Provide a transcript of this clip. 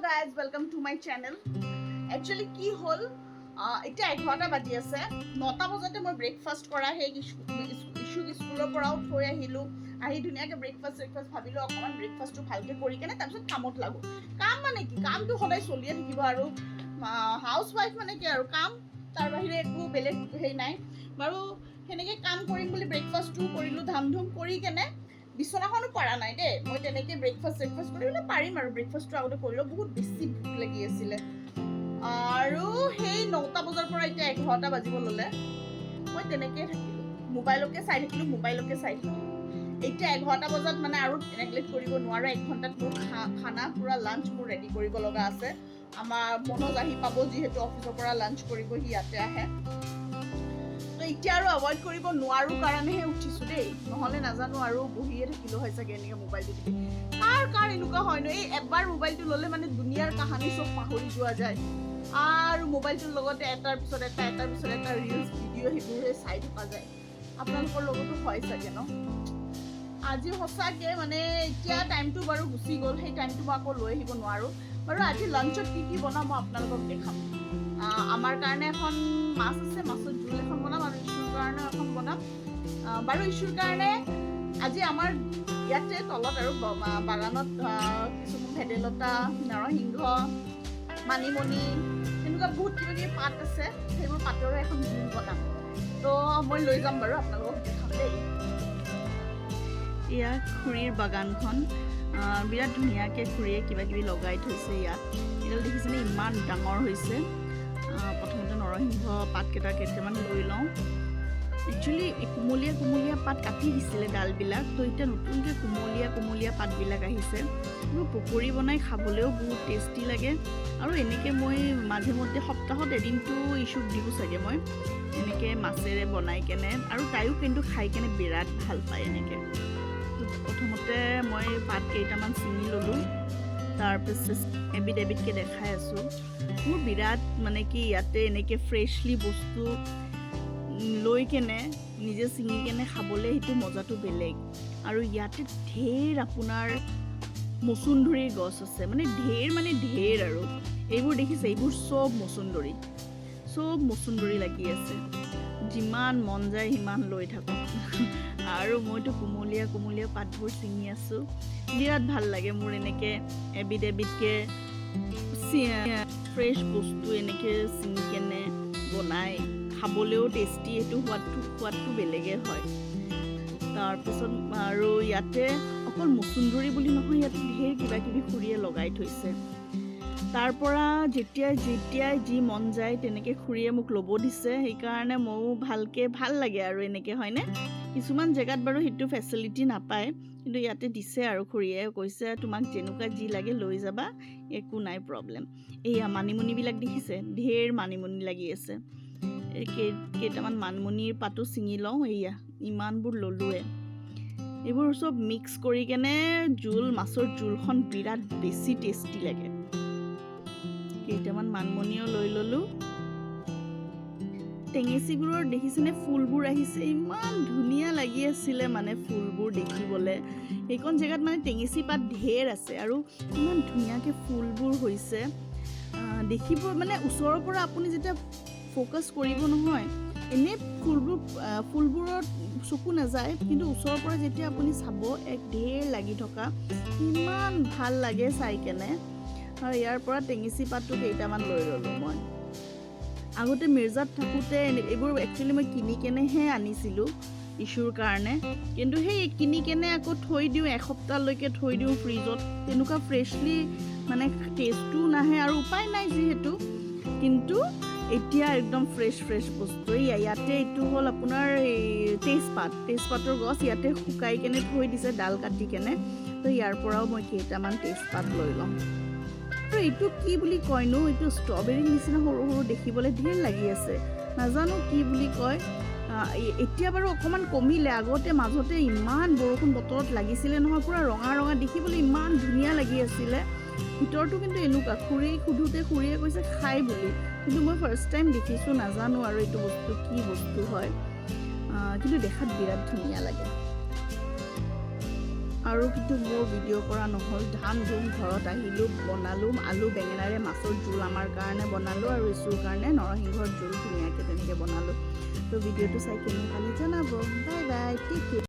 guys, welcome to my channel. Actually কি হল এটা 11টা বাজি আছে 9টা বজাতে মই ব্ৰেকফাষ্ট কৰা হে ইছু স্কুলৰ পৰাও থৈ আহিলো আহি ধুনীয়াকৈ ব্ৰেকফাষ্ট ভাবিলো অকমান ব্ৰেকফাষ্টটো ভালকে কৰি কেনে তাৰপিছত কামত লাগো কাম মানে কি কামটো সদায় চলিয়ে থাকিব আৰু হাউস ওয়াইফ মানে কি আৰু কাম তাৰ বাহিৰে একো বেলেগ হেই নাই বাৰু হেনেকে কাম কৰিম বুলি ব্ৰেকফাষ্টটো কৰিলো ধামধুম কৰি কেনে বিছনাখনো পৰা নাই দে মই তেনেকে ব্ৰেকফাষ্ট কৰিলে পাৰিম আৰু ব্ৰেকফাষ্টটো আগতে কৰিলো বহুত বেছি ভোক লাগি আছিল আৰু সেই 9টা বজাৰ পৰা এতিয়া 11টা বাজিব ললে মই তেনেকে থাকিলো মোবাইলকে চাই থাকিলো এতিয়া 11টা বজাত মানে আৰু নেগলেক্ট কৰিব নোৱাৰো 1 ঘণ্টাত মোৰ খানা পুৰা লাঞ্চ মোৰ ৰেডি কৰিব লগা আছে আমাৰ মনোজ আহি পাব যিহেতু অফিসৰ পৰা লাঞ্চ কৰিব হি ইয়াতে আহে তো এতিয়া আৰু এভয়েড কৰিব নোৱাৰো কাৰণেহে উঠিছো দেই নহলে নাজানো আৰু বহিয়ে থাকিলো হয় চাগে এনেকে মোবাইলটো টিপি কাৰ এনেকুৱা হয় ন এই এবাৰ মোবাইলটো ললে মানে দুনিয়াৰ কাহানী সব পাহৰি যোৱা যায় আৰু মোবাইলটোৰ লগতে এটাৰ পিছত এটা ৰিলস ভিডিঅ' হিবোৰে চাই থকা যায় আপোনালোকৰ লগতো হয় চাগে ন আজি হসাকে মানে এতিয়া টাইমটো বাৰু গুচি গ'ল সেই টাইমটো মই আকৌ লৈ আহিব নোৱাৰো বাৰু আজি লাঞ্চত কি বনাম মই আপোনালোকক দেখাম আমাৰ কাৰণে এখন মাছ আছে মাছৰ জোল এখন বনাম আৰু ইছুৰ কাৰণে এখন বনাম বাৰু ইছুৰ কাৰণে আজি আমাৰ ইয়াতে তলত আৰু বাগানত কিছুমান ভেদাইলতা নৰসিংহ মানিমুনি এনেকুৱা বহুত কিবা পাত আছে সেইবোৰ পাতৰে এখন জোল বনাম তো মই লৈ যাম বাৰু আপোনালোকক দেখাম দেই এয়া খুৰীৰ বাগানখন বিৰাট ধুনীয়াকৈ খুৰীয়ে কিবা লগাই থৈছে ইয়াত এডাল দেখিছেনে ইমান ডাঙৰ হৈছে প্ৰথমতে নৰসিংহ পাতকেইটা কেইটামান লৈ লওঁ একচুৱেলি কুমলীয়া পাত কাটি দিছিলে ডালবিলাক তো এতিয়া নতুনকৈ কুমলীয়া পাতবিলাক আহিছে এইবোৰ পকৰি বনাই খাবলৈও বহুত টেষ্টি লাগে আৰু এনেকৈ মই মাজে মধ্যে সপ্তাহত এদিনটো ইছুক দিওঁ চাগে মই এনেকৈ মাছেৰে বনাই কেনে আৰু তাইও কিন্তু খাই কেনে বিৰাট ভাল পায় এনেকৈ প্ৰথমতে মই পাত কেইটামান ছিঙি ল'লোঁ তাৰপিছত এবিধকৈ দেখাই আছোঁ মোৰ বিৰাট মানে কি ইয়াতে এনেকৈ ফ্ৰেছলি বস্তু লৈ কেনে নিজে ছিঙি কেনে খাবলৈ সেইটো মজাটো বেলেগ আৰু ইয়াতে ঢেৰ আপোনাৰ মচুন্দৰীৰ গছ আছে মানে ঢেৰ আৰু এইবোৰ দেখিছে এইবোৰ চব মচুন্দৰী লাগি আছে যিমান মন যায় সিমান লৈ থাকোঁ আৰু মইতো কুমলীয়া পাতবোৰ ছিঙি আছোঁ বিৰাট ভাল লাগে মোৰ এনেকৈ এবিধকৈ ফ্ৰেছ বস্তু এনেকৈ ছিঙি কেনে বনাই খাবলৈও টেষ্টি এইটো সোৱাদটো বেলেগে হয় তাৰপিছত আৰু ইয়াতে অকল মচুন্দৰী বুলি নহয় ইয়াতে ঢেৰ কিবাকিবি খুৰীয়ে লগাই থৈছে তাৰ পৰা যেতিয়াই যি মন যায় তেনেকৈ খুৰীয়ে মোক ল'ব দিছে সেইকাৰণে ময়ো ভাল লাগে আৰু এনেকৈ হয়নে কিছুমান জেগাত বাৰু সেইটো ফেচিলিটি নাপায় কিন্তু ইয়াতে দিছে আৰু খুৰীয়ে কৈছে তোমাক যেনেকুৱা যি লাগে লৈ যাবা একো নাই প্ৰব্লেম এয়া মানিমুনিবিলাক দেখিছে ঢেৰ মানিমুনি লাগি আছে কেইটামান মানিমুনিৰ পাতো ছিঙি লওঁ এয়া ইমানবোৰ ল'লোৱে এইবোৰ চব মিক্স কৰি কেনে মাছৰ জোলখন বিৰাট বেছি টেষ্টি লাগে কেইটামান মানিমুনিও লৈ ল'লোঁ টেঙেচিবোৰৰ দেখিছেনে ফুলবোৰ আহিছে ইমান ধুনীয়া লাগি আছিলে মানে ফুলবোৰ দেখিবলৈ এইখন জেগাত মানে টেঙেচি পাত ঢেৰ আছে আৰু ইমান ধুনীয়াকৈ ফুলবোৰ হৈছে দেখিব মানে ওচৰৰ পৰা আপুনি যেতিয়া ফ'কাছ কৰিব নহয় এনেই ফুলবোৰত চকু নাযায় কিন্তু ওচৰৰ পৰা যেতিয়া আপুনি চাব এক ঢেৰ লাগি থকা ইমান ভাল লাগে চাই কেনে আৰু ইয়াৰ পৰা টেঙেচি পাতটো কেইটামান লৈ ল'লোঁ মই আগতে মিৰ্জাত থাকোঁতে এইবোৰ একচুৱেলি মই কিনি কেনেহে আনিছিলোঁ ইছুৰ কাৰণে কিন্তু সেই কিনি কেনে আকৌ থৈ দিওঁ এসপ্তাহলৈকে থৈ দিওঁ ফ্ৰিজত তেনেকুৱা ফ্ৰেছলি মানে টেষ্টটো নাহে আৰু উপায় নাই যিহেতু কিন্তু এতিয়া একদম ফ্ৰেছ বস্তু ইয়াতে এইটো হ'ল আপোনাৰ এই তেজপাতৰ গছ ইয়াতে শুকাই কেনে থৈ দিছে ডাল কাটি কেনে তো ইয়াৰ পৰাও মই কেইটামান তেজপাত লৈ ল'ম আৰু এইটো কি বুলি কয়নো এইটো ষ্ট্ৰবেৰীৰ নিচিনা সৰু দেখিবলৈ ঢেৰ লাগি আছে নাজানো কি বুলি কয় এতিয়া বাৰু অকণমান কমিলে আগতে মাজতে ইমান বৰষুণ বতৰত লাগিছিলে নহয় পুৰা ৰঙা দেখিবলৈ ইমান ধুনীয়া লাগি আছিলে ভিতৰটো কিন্তু এনেকুৱা খুৰীয়ে কৈছে খাই বুলি কিন্তু মই ফাৰ্ষ্ট টাইম দেখিছোঁ নাজানো আৰু এইটো বস্তু কি বস্তু হয় কিন্তু দেখাত বিৰাট ধুনীয়া লাগে আৰু কিন্তু মোৰ ভিডিঅ' কৰা নহ'ল, ধাম ধুম ঘৰত আহিলোঁ, বনালোঁ আলু বেঙেনাৰে মাছৰ জোল আমাৰ কাৰণে বনালোঁ আৰু ইছুৰ কাৰণে নৰসিংহৰ জোল ধুনীয়াকৈ তেনেকৈ বনালোঁ। তো ভিডিঅ'টো চাই কেনে খালি জনাব। Bye bye, take care.